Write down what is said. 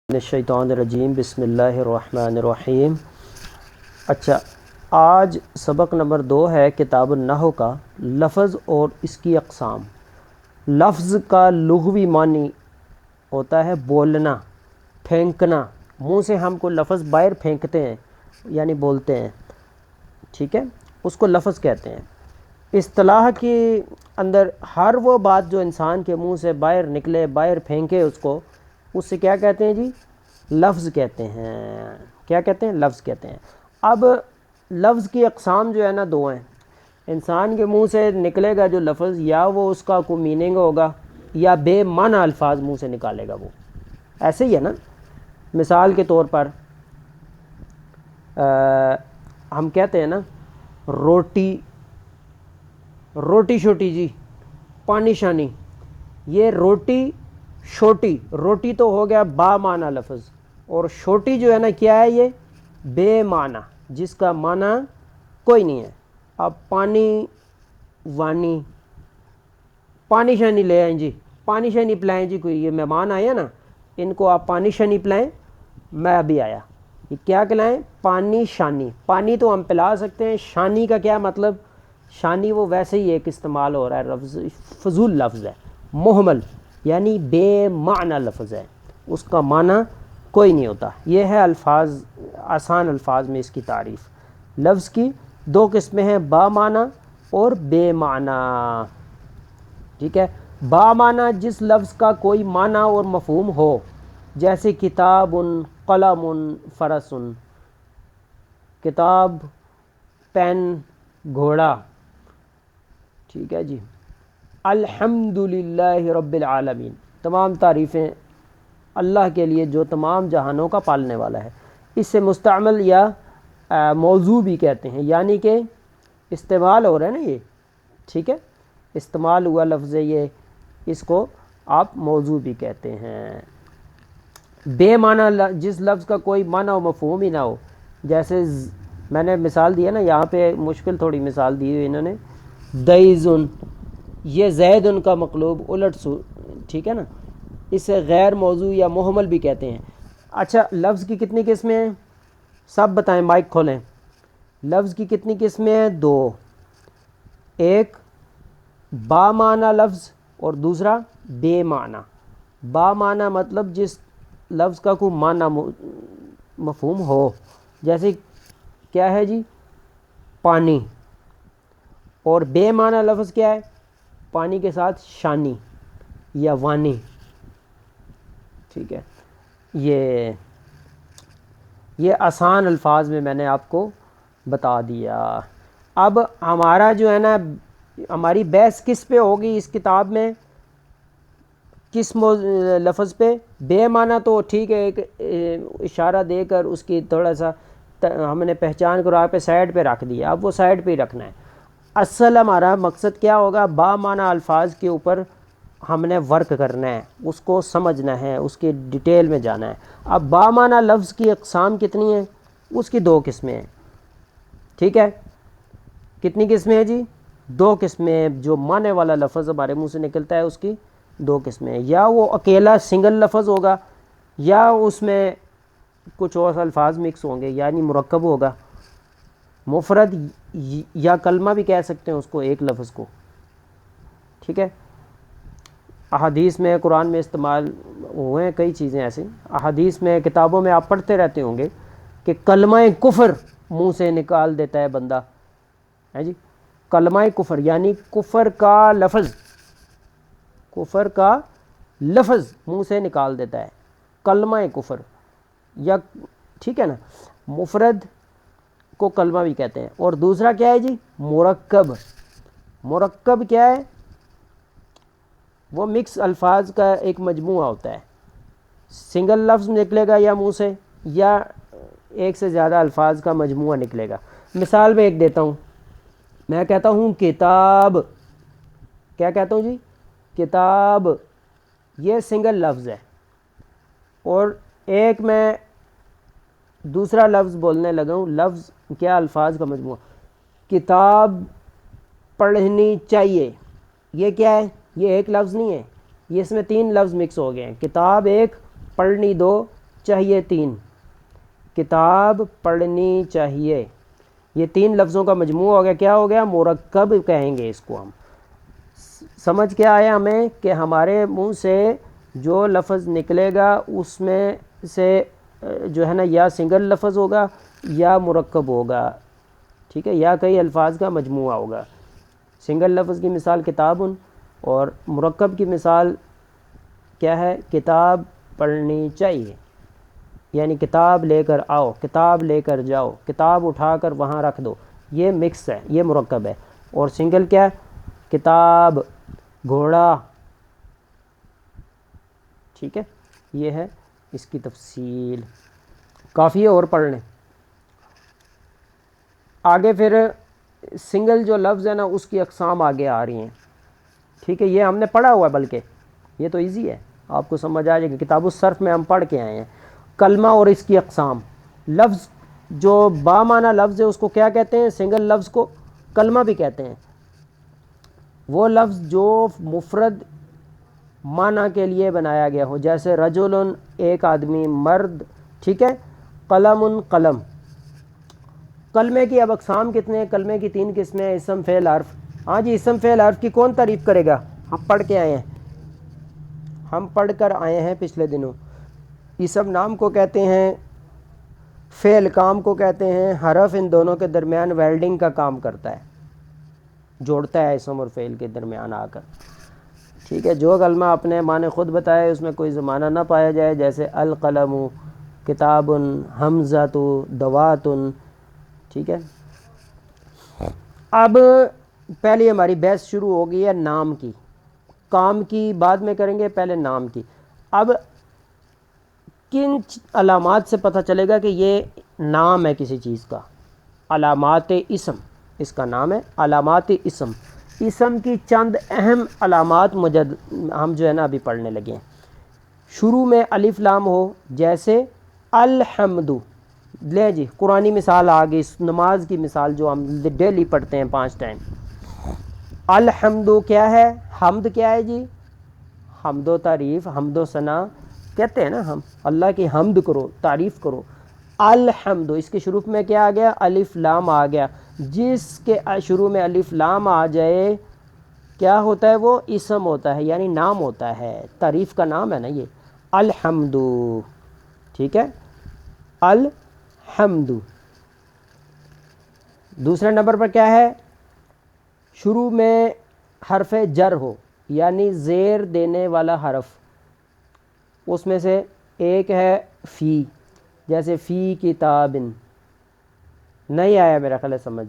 من الشیطان الرجیم بسم اللہ الرحمن الرحیم۔ اچھا، آج سبق نمبر 2 ہے کتاب النحو کا، لفظ اور اس کی اقسام۔ لفظ کا لغوی معنی ہوتا ہے بولنا، پھینکنا۔ منہ سے ہم کو لفظ باہر پھینکتے ہیں یعنی بولتے ہیں، ٹھیک ہے، اس کو لفظ کہتے ہیں۔ اصطلاح کے اندر ہر وہ بات جو انسان کے منہ سے باہر نکلے، باہر پھینکے، اس سے کیا کہتے ہیں جی؟ لفظ کہتے ہیں۔ کیا کہتے ہیں؟ لفظ کہتے ہیں۔ اب لفظ کی اقسام جو ہے نا 2 ہیں۔ انسان کے منہ سے نکلے گا جو لفظ، یا وہ اس کا کوئی میننگ ہوگا یا بے معنی الفاظ منہ سے نکالے گا وہ، ایسے ہی ہے نا۔ مثال کے طور پر ہم کہتے ہیں نا روٹی، روٹی شوٹی جی، پانی شانی۔ یہ روٹی شوٹی، روٹی تو ہو گیا با معنی لفظ، اور شوٹی جو ہے نا کیا ہے؟ یہ بے معنی، جس کا معنی کوئی نہیں ہے۔ اب پانی وانی، پانی شانی لے آئیں جی، پانی شانی پلائیں جی، کوئی یہ مہمان آئے ہیں نا، ان کو آپ پانی شانی پلائیں، میں ابھی آیا، یہ کیا کھلائیں؟ پانی شانی۔ پانی تو ہم پلا سکتے ہیں، شانی کا کیا مطلب؟ شانی وہ ویسے ہی ایک استعمال ہو رہا ہے لفظ، فضول لفظ ہے، مہمل یعنی بے معنی لفظ ہے، اس کا معنی کوئی نہیں ہوتا۔ یہ ہے الفاظ، آسان الفاظ میں اس کی تعریف۔ لفظ کی 2 قسمیں ہیں، با معنی اور بے معنی، ٹھیک ہے۔ با معنی جس لفظ کا کوئی معنی اور مفہوم ہو، جیسے کتاب، قلم، فرس۔ کتاب، پین، گھوڑا، ٹھیک ہے جی۔ الحمدللہ رب العالمین، تمام تعریفیں اللہ کے لیے جو تمام جہانوں کا پالنے والا ہے۔ اس سے مستعمل یا موضوع بھی کہتے ہیں، یعنی کہ استعمال ہو رہا ہے نا یہ، ٹھیک ہے، استعمال ہوا لفظ ہے یہ، اس کو آپ موضوع بھی کہتے ہیں۔ بے معنی جس لفظ کا کوئی معنی و مفہوم ہی نہ ہو، جیسے میں نے مثال دی ہے نا، یہاں پہ مشکل تھوڑی مثال دی ہوئی انہوں نے، دیزن، یہ زید ان کا مقلوب الٹ سو، ٹھیک ہے نا، اسے غیر موضوع یا محمل بھی کہتے ہیں۔ اچھا، لفظ کی کتنی قسمیں ہیں؟ سب بتائیں، مائک کھولیں۔ لفظ کی کتنی قسمیں ہیں؟ 2۔ ایک با معنی لفظ اور دوسرا بے معنی۔ با معنی مطلب جس لفظ کا کوئی معنی مفہوم ہو، جیسے کیا ہے جی؟ پانی۔ اور بے معنی لفظ کیا ہے؟ پانی کے ساتھ شانی یا وانی، ٹھیک ہے۔ یہ آسان الفاظ میں نے آپ کو بتا دیا۔ اب ہمارا جو ہے نا، ہماری بحث کس پہ ہوگی اس کتاب میں؟ کس لفظ پہ؟ بے معنی تو ٹھیک ہے، ایک اشارہ دے کر اس کی تھوڑا سا ہم نے پہچان کرا پہ سائڈ پہ رکھ دیا، اب وہ سائڈ پہ ہی رکھنا ہے۔ اصل ہمارا مقصد کیا ہوگا؟ با معنی الفاظ کے اوپر ہم نے ورک کرنا ہے، اس کو سمجھنا ہے، اس کے ڈیٹیل میں جانا ہے۔ اب با معنی لفظ کی اقسام کتنی ہیں؟ اس کی 2 قسمیں ہیں، ٹھیک ہے۔ کتنی قسمیں ہیں جی؟ 2 قسمیں۔ جو معنی والا لفظ ہمارے منہ سے نکلتا ہے اس کی 2 قسمیں ہیں، یا وہ اکیلا سنگل لفظ ہوگا، یا اس میں کچھ اور الفاظ مکس ہوں گے، یعنی مرکب ہوگا، مفرد یا کلمہ بھی کہہ سکتے ہیں اس کو، ایک لفظ کو، ٹھیک ہے۔ احادیث میں، قرآن میں استعمال ہوئے ہیں کئی چیزیں ایسی۔ احادیث میں، کتابوں میں آپ پڑھتے رہتے ہوں گے کہ کلمہ کفر منہ سے نکال دیتا ہے بندہ، ہے جی، کلمہ کفر یعنی کفر کا لفظ، کفر کا لفظ منہ سے نکال دیتا ہے، کلمہ کفر، یا ٹھیک ہے نا۔ مفرد کو کلمہ بھی کہتے ہیں۔ اور دوسرا کیا ہے جی؟ مرکب۔ مرکب کیا ہے؟ وہ مکس الفاظ کا ایک مجموعہ ہوتا ہے، سنگل لفظ نکلے گا یا منہ سے، یا ایک سے زیادہ الفاظ کا مجموعہ نکلے گا۔ مثال میں ایک دیتا ہوں، میں کہتا ہوں کتاب، کیا کہتا ہوں جی؟ کتاب، یہ سنگل لفظ ہے، اور ایک میں دوسرا لفظ بولنے لگا ہوں، لفظ کیا؟ الفاظ کا مجموعہ، کتاب پڑھنی چاہیے، یہ کیا ہے؟ یہ ایک لفظ نہیں ہے، یہ اس میں 3 لفظ مکس ہو گئے ہیں، کتاب 1، پڑھنی 2، چاہیے، 3 کتاب پڑھنی چاہیے، یہ 3 لفظوں کا مجموعہ ہو گیا، کیا ہو گیا؟ مرکب کہیں گے اس کو ہم۔ سمجھ کے آیا ہمیں کہ ہمارے منہ سے جو لفظ نکلے گا اس میں سے جو ہے نا یا سنگل لفظ ہوگا یا مرکب ہوگا، ٹھیک ہے، یا کئی الفاظ کا مجموعہ ہوگا۔ سنگل لفظ کی مثال کتابن، اور مرکب کی مثال کیا ہے؟ کتاب پڑھنی چاہیے، یعنی کتاب لے کر آؤ، کتاب لے کر جاؤ، کتاب اٹھا کر وہاں رکھ دو، یہ مکس ہے، یہ مرکب ہے۔ اور سنگل کیا ہے؟ کتاب، گھوڑا، ٹھیک ہے، یہ ہے اس کی تفصیل، کافی ہے اور پڑھ لیں۔ آگے پھر سنگل جو لفظ ہے نا اس کی اقسام آگے آ رہی ہیں، ٹھیک ہے، یہ ہم نے پڑھا ہوا ہے، بلکہ یہ تو ایزی ہے، آپ کو سمجھ آ جائے گا، کتاب الصرف میں ہم پڑھ کے آئے ہیں۔ کلمہ اور اس کی اقسام، لفظ جو با معنی لفظ ہے اس کو کیا کہتے ہیں؟ سنگل لفظ کو کلمہ بھی کہتے ہیں۔ وہ لفظ جو مفرد معنی کے لیے بنایا گیا ہو، جیسے رجل ایک آدمی، مرد، ٹھیک ہے، قلم قلم۔ کلمے کی اب اقسام کتنے ہیں؟ کلمے کی 3 قسمیں ہیں، اسم فعل حرف۔ ہاں جی، اسم فعل حرف کی کون تعریف کرے گا؟ ہم پڑھ کے آئے ہیں، ہم پڑھ کر آئے ہیں پچھلے دنوں۔ اسم نام کو کہتے ہیں، فعل کام کو کہتے ہیں، حرف ان دونوں کے درمیان ویلڈنگ کا کام کرتا ہے، جوڑتا ہے اسم اور فعل کے درمیان آ کر، ٹھیک ہے۔ جو کلمہ اپنے معنی خود بتائے، اس میں کوئی زمانہ نہ پایا جائے، جیسے القلم، کتاب، حمزۃ، دوات، ٹھیک ہے۔ اب پہلے ہماری بحث شروع ہو گئی ہے نام کی، کام کی بعد میں کریں گے، پہلے نام کی۔ اب کن علامات سے پتہ چلے گا کہ یہ نام ہے کسی چیز کا؟ علامات اسم، اس کا نام ہے علامات اسم۔ اسم کی چند اہم علامات ہم جو ہے نا ابھی پڑھنے لگے ہیں۔ شروع میں الف لام ہو، جیسے الحمد، لے جی قرآنی مثال آ گئی، نماز کی مثال جو ہم ڈیلی پڑھتے ہیں 5 ٹائم۔ الحمد کیا ہے؟ حمد کیا ہے جی؟ حمد و تعریف، حمد و ثنا کہتے ہیں نا، ہم اللہ کی حمد کرو، تعریف کرو۔ الحمد، اس کے شروع میں کیا آ گیا؟ الف لام آ گیا۔ جس کے شروع میں الف لام آ جائے کیا ہوتا ہے؟ وہ اسم ہوتا ہے، یعنی نام ہوتا ہے، تعریف کا نام ہے نا یہ، الحمد، ٹھیک ہے، الحمد۔ دوسرے نمبر پر کیا ہے؟ شروع میں حرف جر ہو، یعنی زیر دینے والا حرف، اس میں سے ایک ہے فی، جیسے فی کتاب، نہیں آیا میرا خیال ہے سمجھ،